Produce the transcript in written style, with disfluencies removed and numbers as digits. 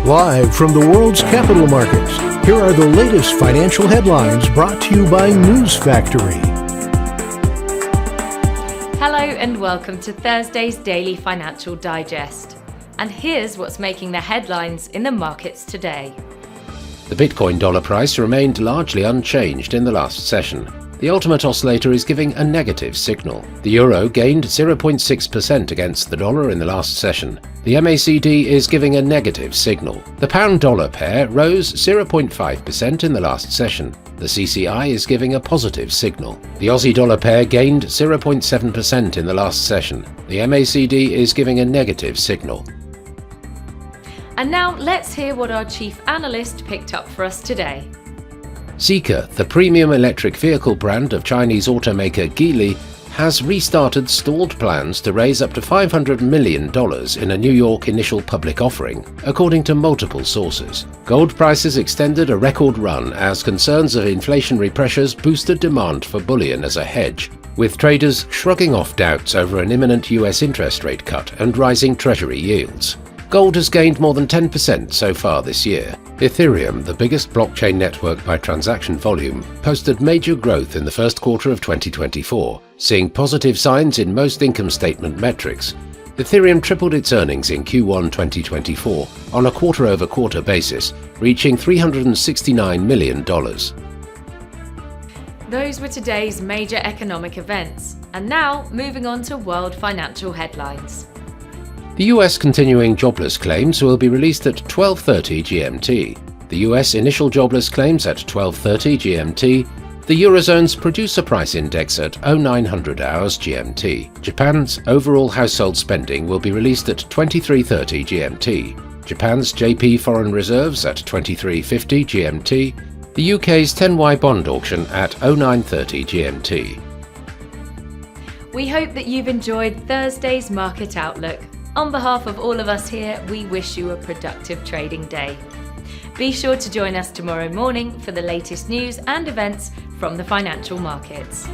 Live from the world's capital markets, here are the latest financial headlines brought to you by News Factory. Hello and welcome to Thursday's Daily Financial Digest. And here's what's making the headlines in the markets today. The Bitcoin dollar price remained largely unchanged in the last session. The ultimate oscillator is giving a negative signal. The euro gained 0.6% against the dollar in the last session. The MACD is giving a negative signal. The pound-dollar pair rose 0.5% in the last session. The CCI is giving a positive signal. The Aussie-dollar pair gained 0.7% in the last session. The MACD is giving a negative signal. And now let's hear what our chief analyst picked up for us today. Zeekr, the premium electric vehicle brand of Chinese automaker Geely, has restarted stalled plans to raise up to $500 million in a New York initial public offering, according to multiple sources. Gold prices extended a record run as concerns of inflationary pressures boosted demand for bullion as a hedge, with traders shrugging off doubts over an imminent US interest rate cut and rising treasury yields. Gold has gained more than 10% so far this year. Ethereum, the biggest blockchain network by transaction volume, posted major growth in the first quarter of 2024, seeing positive signs in most income statement metrics. Ethereum tripled its earnings in Q1 2024 on a quarter-over-quarter basis, reaching $369 million. Those were today's major economic events. And now, moving on to world financial headlines. The US continuing jobless claims will be released at 12:30 GMT. The US initial jobless claims at 12:30 GMT. The Eurozone's producer price index at 0900 hours GMT. Japan's overall household spending will be released at 23:30 GMT. Japan's JP foreign reserves at 23:50 GMT. The UK's 10Y bond auction at 09:30 GMT. We hope that you've enjoyed Thursday's Market Outlook. On behalf of all of us here, we wish you a productive trading day. Be sure to join us tomorrow morning for the latest news and events from the financial markets.